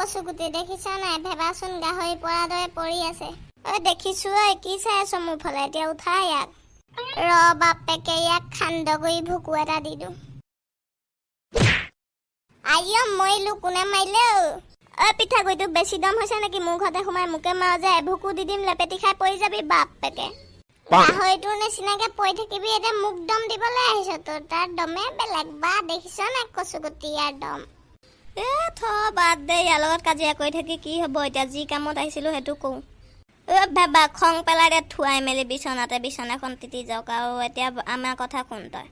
কচুগুটি দেখিছ নাই ভেবাচোন গাহৰি পৰা দৰে পৰি আছে দেখিছো কি চাই আছ মোৰ ফালে এতিয়া উঠা ইয়াক ৰ বাপেকে ইয়াক খান্দগুৰি ভুকু এটা দি দিওঁ আইঅ মইলো কোনে মাৰিলে পিঠাগুৰিটো বেছি দম হৈছে নেকি মোৰ ঘৰতে সোমাই মোকে মাৰ যে ভুকু দি দিম লেপেটি খাই পৰি যাবি বাপেকে গাহৰিটোৰ নিচিনাকে পৰি থাকিবি এতিয়া মোক দম দিবলৈ আহিছ তোৰ তাৰ দমে বেলেগ বা দেখিছ নাই কচুগুটি ইয়াৰ দম বাদ দে ইয়াৰ লগত কাজিয়া কৰি থাকি কি হ'ব এতিয়া যি কামত আহিছিলো সেইটো কওঁ ভেবা খং পেলাই দে থুৱাই মেলি বিচনাখন তিতি যাওক আৰু এতিয়া আমাৰ কথা শুন তই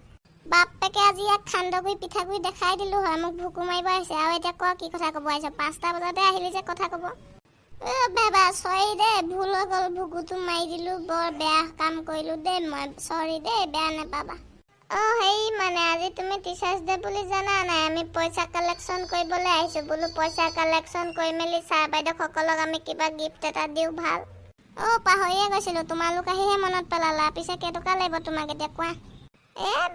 বাপেকে আজি ইয়াক খান্দগুৰি পিঠাগুৰি দেখাই দিলো হয় মোক ভুকু মাৰিব আহিছে আৰু এতিয়া ক কি কথা ক'ব আহিছ 5টা বজাতে আহিলি যে কথা ক'ব ভেবা চৰি দে ভুল হৈ গ'ল ভুকুটো মাৰি দিলো বৰ বেয়া কাম কৰিলো দে মই চৰি দে বেয়া নাপাবা হেই মানে আজি তুমি টিচাৰ্ছ ডে বুলি জানা নাই আমি পইচা কালেকশ্যন কৰিবলৈ আহিছো বোলো পইচা কালেকশ্যন কৰি মেলি ছাৰ বাইদেউসকলক আমি কিবা গিফ্ট এটা দিওঁ ভাল পাহৰিয়ে গৈছিলো তোমালোক আহিহে মনত পেলালা পিছে কেইটকা লাগিব তোমাক এতিয়া কোৱা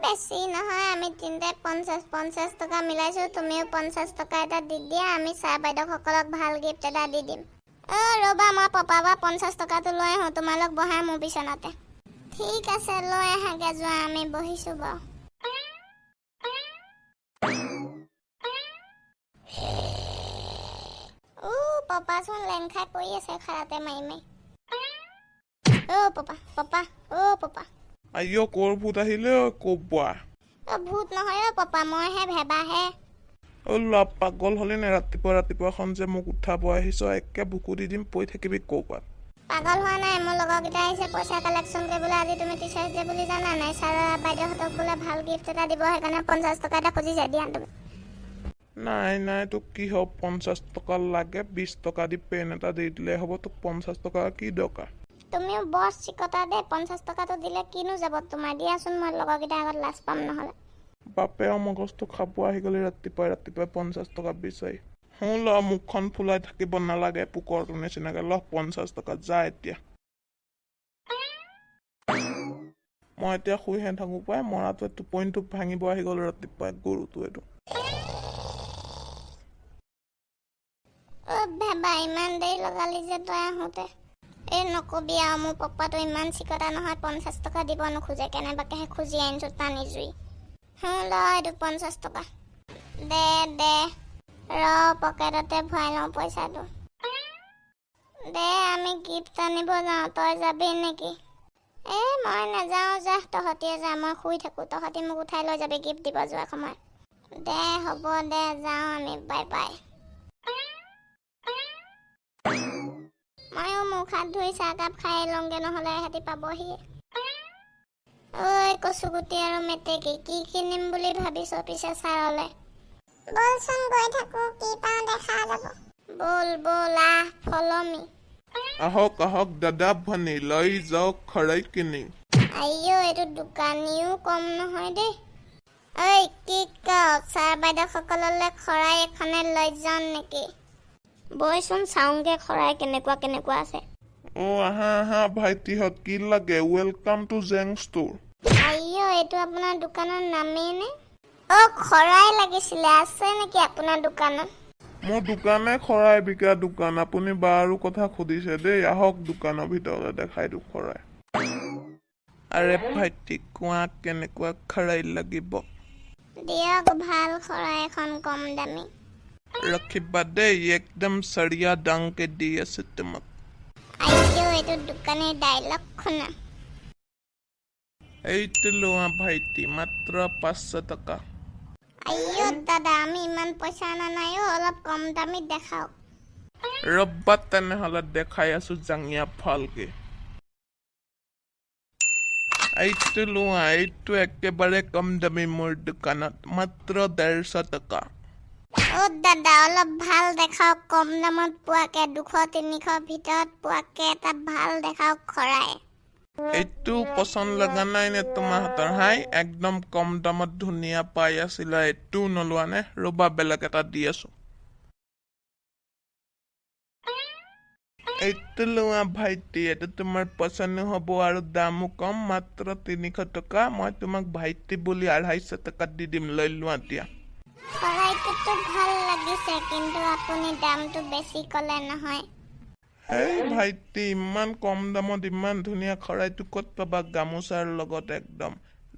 বেছি নহয় আমি তিনিটাই 50 টকা মিলাইছো তুমিও 50 টকা এটা দি দিয়া আমি ছাৰ বাইদেউসকলক ভাল গিফ্ট এটা দি দিম ৰ'বা মই পাপা বা 50 টকাটো লৈ আহোঁ তোমালোক বহাই মোৰ বিচনাতে ঠিক আছে লৈ আহাগে যোৱা আমি বহিছো বাৰু পাপাচোন লেং খাই পৰি আছে খাৰাতে মাৰি পাপা পাপা আইঅ কৰ ভূত আহিলে কবোৱা ভূত নহয় পাপা মইহে ভেবাহে ল'ৰা পাগল হলি নে ৰাতিপুৱাখন যে মোক উঠাব আহিছ একে বুকু দি দিম পৰি থাকিবি ক'ৰবাত পাগল হোৱা নাই মোৰ লগৰকেইটা আহিছে পইচা কালেকশ্যন কৰিবলৈ আজি তুমি টিচাৰ্ছ ডে বুলি জানা নাই ছাৰ বাইদেউহঁতক বোলে ভাল গিফ্ট এটা দিব সেইকাৰণে 50 টকা এটা খুজিছে দিয়া তুমি নাই তোক কি হ'ব 50 টকা লাগে 20 টকা দি পেন এটা দি দিলে হ'ব তোক 50 টকা কি দৰকাৰ তুমিও বৰ চিকতা দে 50 টকাটো দিলে কিনো যাব তোমাৰ দিয়াচোন মই লগৰকেইটা আগত লাজ পাম নহ'লে বাপে মগজটো খাব আহি গ'লে ৰাতিপুৱাই 50 টকা বিচাৰি ল'ৰা মুখখন ফুলাই থাকিব নালাগে পোকৰটো নিচিনাকে 50 টকা যা এতিয়া মই এতিয়া শুইহে থাকো পাই মৰাটোৱে টোপনিটো ভাঙিব আহি গ'ল ৰাতিপুৱাই গৰুটো এইটো ভেবা ইমান দেৰি লগালি যে তই আহোঁতে নকবি আৰু মোৰ পাপাটো ইমান চিকতা নহয় 50 টকা দিব নোখোজে কেনেবাকেহে খুজি আনিছো টানি জুই এইটো 50 টকা দে ৰ পকেটতে ভৰাই লওঁ পইচাটো দে আমি গিফ্ট আনিব যাওঁ তই যাবি নেকি মই নাযাওঁ যা তহঁতিয়ে যা মই শুই থাকোঁ তহঁতি মোক উঠাই লৈ যাবি গিফ্ট দিব যোৱা সময় দে হ'ব দে যাওঁ আমি বাই বাই ময়ো মুখ হাত ধুই চাহকাপ খাই লওঁগে নহ'লে সিহঁতি পাবহি কচুগুটি আৰু মেটেকি কি কিনিম বুলি ভাবিছ পিছে ছাৰলে বলচোন গৈ থাকো কি পাওঁ দেখা যাব বল আহ ফলমি আহক দাদা ভনী লৈ যাওক খৰাই কিনি আইঅ এইটো দোকানীও কম নহয় দেই কি ছাৰ বাইদেউসকললৈ খৰাই এখনে লৈ যাওঁ নেকি বৈচোন চাওঁগে খৰাই কেনেকুৱা আছে আহা ভাইটিহঁত কি লাগে ৱেলকাম টু জেং ষ্ট'ৰ আইঅ এইটো আপোনাৰ দোকানৰ নামেই নে খৰাই লাগিছিলে আছে নেকি আপোনাৰ দোকানত মোৰ দোকানে খৰাই বিকা দোকান আপুনি বাৰু কথা সুধিছে দেই আহক দোকানৰ ভিতৰলৈ দেখাই দিওঁ খৰাই আৰে ভাইটি কোৱা কেনেকুৱা খৰাই লাগিব দিয়ক ভাল খৰাই এখন কম দামী ৰাখিবা দেই একদম চৰিয়া ডাংকে দি আছে তোমাক আইঅ এইটো দোকানীৰ ডাইলগ শুনা এইটো লোৱা ভাইটি মাত্ৰ 500 টকা আইঅ দাদা আমি ইমান পইচা অনা নাই অলপ কম দামীত দেখাওক ৰব্বা তেনেহ'লে দেখাই আছো জাঙিয়া ভালকে এইটো লোৱা এইটো একেবাৰে কম দামী মোৰ দোকানত মাত্ৰ 150 টকা দাদা অলপ ভাল দেখাওক কম দামত পোৱাকে 200-300 ভিতৰত পোৱাকে এটা ভাল দেখাওক খৰাই এইটো পচন্দ লগা নাই নে তোমাৰ হাতৰ হাই একদম কম দামত ধুনীয়া পাই আছিলা এইটো নলোৱা নে ৰবা বেলেগ এটা দি আছো এইটো লোৱা ভাইটি এইটো তোমাৰ পচন্দ হ'ব আৰু দামো কম মাত্ৰ 300 টকা মই তোমাক ভাইটি বুলি 250 টকাত দি দিম লৈ লোৱা দিয়া শৰাইটোতো ভাল লাগিছে কিন্তু আপুনি দামটো বেছি ক'লে নহয়। হেই ভাইটি, ইমান কম দামত ইমান ধুনীয়া খৰাইটো ক'ত পাবা? গামোচাৰ লগত একদম।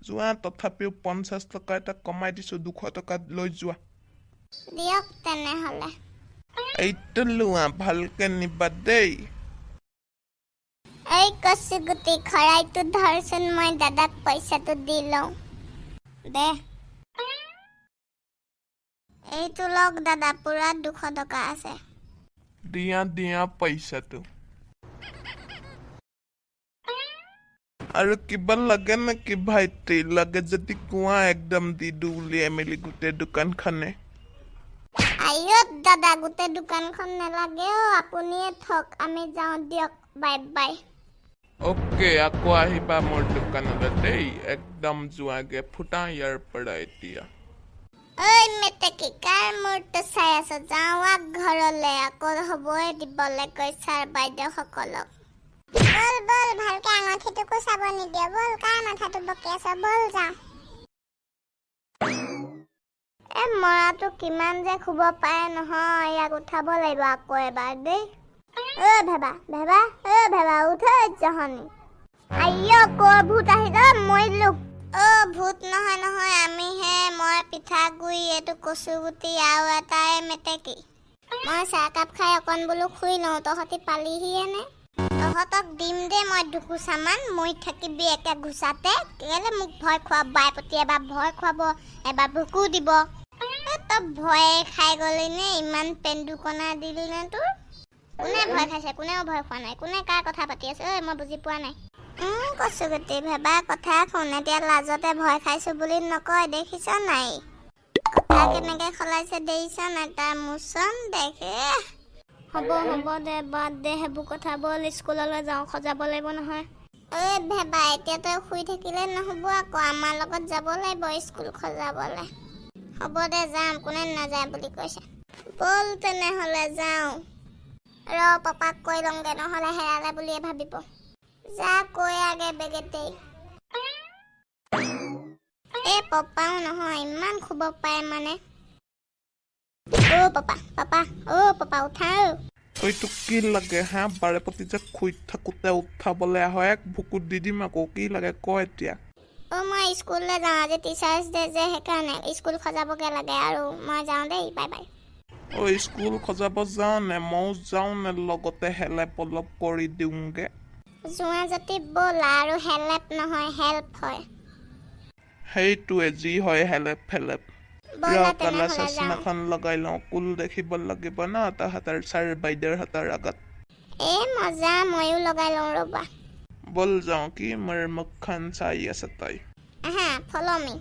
যোৱা, তথাপিও 50 টকা এটা কমাই দিছো, 200 টকাত লৈ যোৱা। দিয়ক তেনেহ'লে। এইটো লোৱা, ভালকে নিবা দেই। এই কচুগুটি, খৰাইটো ধৰচোন, মই দাদাক পইচাটো দি লওঁ। দে। এইটো লওক দাদা, পুৰা 200 টকা আছে। দিয়া দিয়া পইচাটো। আৰু কিবা লাগে নেকি ভাইটি? লাগে যদি কোৱা, একদম দি দিওঁ উলিয়াই মেলি গোটেই দোকানখনে। আইঅ দাদা, গোটেই দোকানখন নালাগে অ, আপুনিয়ে থক, আমি যাওঁ দিয়ক, বাই বাই। অ'কে, আকৌ আহিবা মোৰ দোকানলৈ দেই। একদম যোৱাগে, ফুটা ইয়াৰ পৰা এতিয়া। ঐ মেটেকি, কাৰ মূৰটো চাই আছ? যাওঁ ঘৰলৈ, আকৌ হ'বই দিবলৈ কৈ ছাৰ বাইদেউসকলক। বল বল, ভালকে আঙঠিটোকো চাব নিদিয়ে, বল, কাৰ মাথাটো বকি আছ, বল যাওঁ। মৰাটো কিমান যে শুব পাৰে নহয়, ইয়াক উঠাব লাগিব আকৌ এবাৰ দেই। ভেবা ভেবা, ভেবা উঠ জহনি। আইঅ কৰ ভূত আহিল, মৰিলো। ভূত নহয় নহয়, আমিহে, মই পিঠাগুৰি, এইটো কচুগুটি, আৰু এটাই মেটেকি। মই চাহকাপ খাই অকণ বোলো শুই লওঁ, তহঁতি পালিহিয়ে নে? তহঁতক দিম দে মই দুঘোচামান, মই থাকিবি একে ঘোচাতে। কেলে মোক ভয় খুৱাব? বাইপতি এবাৰ ভয় খুৱাব, এবাৰ ভুকু দিব। তই ভয়ে খাই গলি নে? ইমান পেন্দুকনা দিলি নে তোৰ? কোনে ভয় খাইছে? কোনেও ভয় খোৱা নাই। কোনে কাৰ কথা পাতি আছে? মই বুজি পোৱা নাই। কচুগুটি ভেবা কথা শুন, এতিয়া লাজতে ভয় খাইছো বুলি নকয়, দেখিছ নাই? কথা কেনেকে সলাইছে দেখিছ নাই? তাৰ মোচন দেখে। হ'ব হ'ব দে, বাদ দে সেইবোৰ কথা, বল স্কুললৈ যাওঁ, সজাব লাগিব নহয়। ভেবা, এতিয়া তই শুই থাকিলে নহ'ব আকৌ, আমাৰ লগত যাব লাগিব স্কুল সজাবলৈ। হ'ব দে যাম, কোনে নাযায় বুলি কৈছে। বল তেনেহ'লে যাওঁ। পাপাক কৈ লওঁগে, নহ'লে হেৰালে বুলিয়ে ভাবিব। যা কৈ আগে বেগেতেই। পাপাও নহয়, ইমান শুব পাৰে মানে। পাপা পাপা, পাপা উঠা। তইতো কি লাগে হা? বাৰে প্ৰতি যে শুই থাকোতে উঠাবলৈ আহ, এক ভুকুত দি দিম আকৌ। কি লাগে ক এতিয়া? মই স্কুললৈ যাওঁ, আজি টিচাৰ্ছ ডে যে, সেইকাৰণে স্কুল সজাবগে লাগে, আৰু মই যাওঁ দেই, বাই বাই। স্কুল সজাব যাওঁ নে? ময়ো যাওঁ নে? লগতে হেলেপ অলপ কৰি দিওঁগে। যোৱা যদি ব'ল, আৰু হেলেপ নহয়, হেল্প হয়। সেইটোৱে, যি হয় হেলেপ ফেলেপ। কালা চশমাখন লগাই লওঁ, কুল দেখিব লাগিব ন তাহাঁতৰ ছাৰ বাইদেউৰ হাতৰ আগত। মজা, ময়ো লগাই লওঁ ৰ'বা। বল যাওঁ, কি মোৰ মুখখন চাই আছে তই? ফ'ল' মি।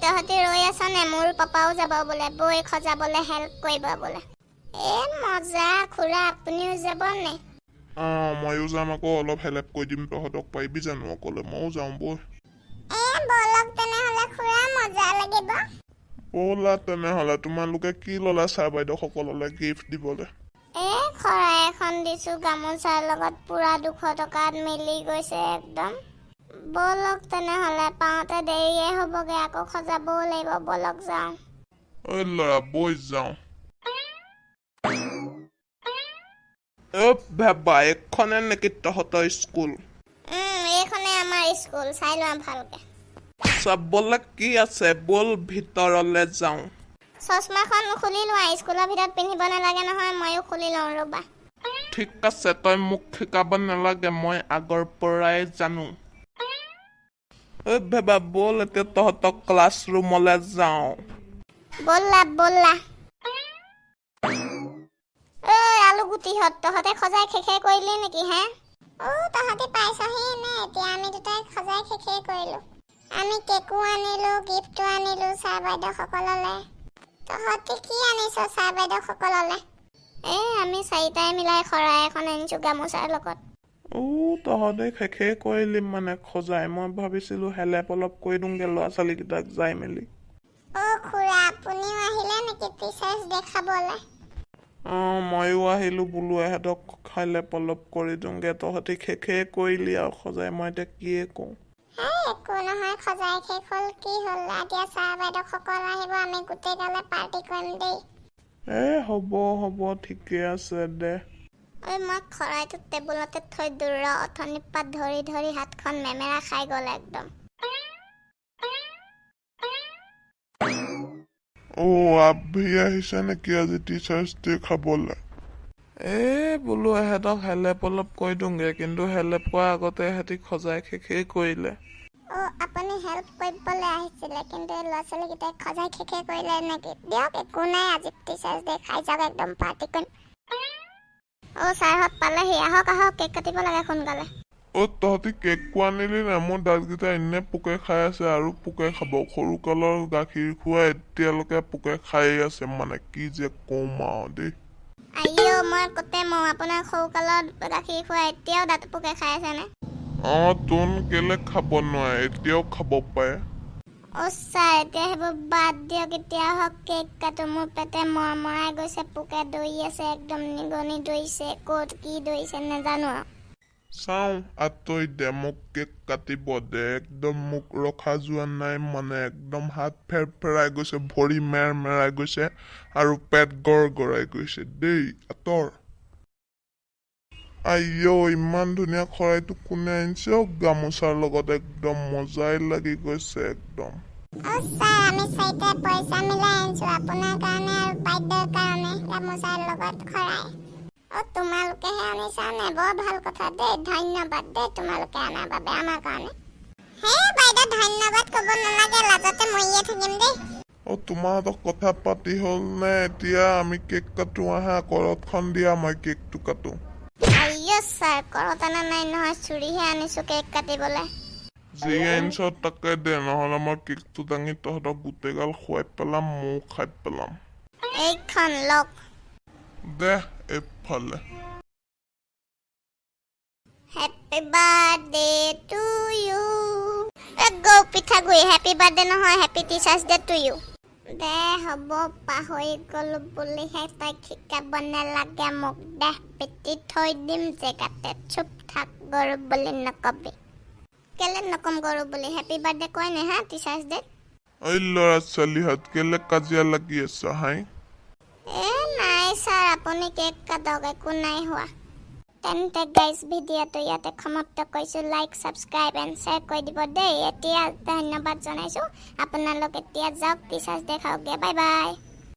তহঁতি ৰৈ আছ নে? মোৰ পাপাও যাব বোলে, বৈ সজাবলৈ হেল্প কৰিব বোলে। মজা, খুৰা আপুনিও যাব নে? ময়ো যাম আকৌ, অলপ হেল্প কৰি দিম তহঁতক। পাৰিবি জানো অকলে? ময়ো যাওঁ বৈ। ব'লক তেনেহ'লে খুৰা, মজা লাগিব। ব'লা তেনেহ'লে। তোমালোকে কি ল'লা ছাৰ বাইদেউ সকললৈ গিফ্ট দিবলৈ? শৰাই এখন দিছো, গামোচাৰ লগত পুৰা 200 টকাত মিলি গৈছে একদম। ব'লক তেনেহ'লে, পাওঁতে দেৰিয়ে হ'বগে, আকৌ সজাবও লাগিব, ব'লক যাওঁ। ল'ৰা বৈ যাওঁ। ভেবা, এইখনে নেকি তহঁতৰ স্কুল? এইখনে আমাৰ স্কুল, চাই লোৱা ভালকে। চাবলৈ কি আছে? ব'ল ভিতৰলৈ যাওঁ। চশমাখন খুলি লোৱা, স্কুলৰ ভিতৰত পিন্ধিব নালাগে নহয়, ময়ো খুলি লওঁ ৰ'বা। ঠিক আছে, তই মোক শিকাব নালাগে, মই আগৰ পৰাই জানো। ভেবা ব'ল এতিয়া তহঁতক ক্লাছৰুমলৈ যাওঁ। ব'লা ব'লা। আলু গুটিহঁত, তহঁতে সজাই শেষে কৰিলি নেকি হে? তহঁতি পাইছহি নে? এতিয়া আমি দুটাই সজাই শেষে কৰিলো। আমি কেকো আনিলো, গিফ্টো আনিলো ছাৰ বাইদেউসকললৈ। তহঁতি কি আনিছ ছাৰ বাইদেউসকললৈ? আমি চাৰিটাই মিলাই শৰাই এখন আনিছো গামোচাৰ লগত। তহঁতে শেষে কৰিলি মানে সজাই? মই ভাবিছিলো হেল্প অলপ কৰি দিওঁগে ল'ৰা ছোৱালীকেইটাক যাই মেলি। খুৰা আপুনিও আহিলে নেকি টিচাৰ্ছ দেখাবলৈ? ময়ো আহিলো বোলো, এহঁতক হেল্প অলপ কৰি দিওঁগে। তহঁতি শেষে কৰিলি আৰু সজাই, মই এতিয়া কিয়ে কওঁ? একো নহয় খজাই শেষ হ'ল কি হ'ল এতিয়া ছাৰ বাইদেউসকল আহিব আমি গোটেই গালে পাৰ্টি কৰিম দেই হ'ব ঠিকে আছে দে ঐ মই খৰাইটো টেবুলতে থৈ দূৰ অথনিৰ পৰা ধৰি ধৰি হাতখন মেমেৰা খাই গ'ল একদম আভি আহিছে নেকি আজি টিচাৰ্ছ ডে খাবলৈ বোলো এহেঁতক হেলেপ অলপ কৈ দিওঁগে কিন্তু হেলেপ কৰাৰ আগতে এহেঁতি খজাই শেষেই কৰিলে আপুনি হেল্প কৰিবলৈ আহিছিলে কিন্তু এই ল'ৰা ছোৱালীকেইটাই খজাই শেষে কৰিলে নেকি দিয়ক একো নাই আজি টিচাৰ্ছ ডে খাই যাওক একদম পাৰ্টি কৰিম ছাৰহঁত পালেহি আহক কেক কাটিব লাগে সোনকালে তহঁতি কেক কোৱা নিলি নাই মোৰ দাঁতকেইটা এনে পোকে খাই আছে আৰু পোকে খাব সৰুকালৰ গাখীৰ খোৱা এতিয়ালৈকে পোকে খাই আছে মানে কি যে কম আৰু দেই মই কতে মই আপোনাৰ সৰুকালত গাখীৰ খোৱা এতিয়াও দাঁত পোকে খাই আছেনে তোন কেলে খাব নোৱাৰে এতিয়াও খাব পাৰে ছাৰ এতিয়া সেইবোৰ বাদ দিয়ক এতিয়া আহক কেক কাটো মোৰ পেটে মৰাই গৈছে পোকে দৌৰি আছে একদম নিগনি দৌৰিছে ক'ত কি দৌৰিছে নাজানো চাওঁ আঁতৰি দে মোক কেক কাটিব দে একদম মোক ৰখা যোৱা নাই মানে একদম হাত ফেৰফেৰাই গৈছে ভৰি মেৰাই গৈছে আৰু পেট গড়গড়াই গৈছে দেই আঁতৰ ইমান ধুনীয়া খৰাইটো কোনে আনিছে গামোচাৰ লগত একদম মজাই লাগি গৈছে একদম ছাৰ আমি চাৰিটাই পইচা মিলাই আনিছো আপোনাৰ কাৰণে আৰু বাইদেউৰ কাৰণে গামোচাৰ লগত খৰাই তোমালোকেহে আনিছা নে বৰ ভাল কথা দেই ধন্যবাদ দেই তোমালোকে অনাৰ বাবে আমাৰ কাৰণে বাইদেউ ধন্যবাদ ক'ব নালাগে লাজতে মৰিয়ে থাকিম দেই তোমাৰহঁতক কথা পাতি হ'ল নে এতিয়া আমি কেক কাটো আহা কৰতখন দিয়া মই কেকটো কাটো ছাৰ কৰত অনা নাই নহয় চুৰিহে আনিছো কেক কাটিবলৈ যি আনিছ তাকে দে নহ'লে মই কেকটো দাঙি তহঁতক গোটেইগাল খুৱাই পেলাম ময়ো খাই পেলাম এইখন লওক দে এইফালে হেপী বাৰ্থডে টু ইউ গৌ পিঠাগুৰি হেপী বাৰ্থডে নহয় happy teachers day to you দে হ'ব পাহৰি গ'লো বুলিহে তাইক শিকাব নালাগে মোক দে পিটি থৈ দিম জেগাতে চুপ থাক গৰু বুলি নকবি কেলে নকম গৰু বুলি হেপী বাৰ্থডে কয় নে হা টিচাৰ্ছ ডে ল'ৰা ছোৱালীহঁত কেলে কাজিয়া লাগি আছা হাই নাই ছাৰ আপুনি কেক কাটক একো নাই হোৱা তেন্তে গাইজ ভিডিঅ'টো ইয়াতে সমাপ্ত কৰিছোঁ লাইক ছাবস্ক্ৰাইব এণ্ড শ্বেয়াৰ কৰি দিব দেই এতিয়া ধন্যবাদ জনাইছোঁ আপোনালোক এতিয়া যাওক টিচাৰ্ছ ডে খাওকগৈ বাই বাই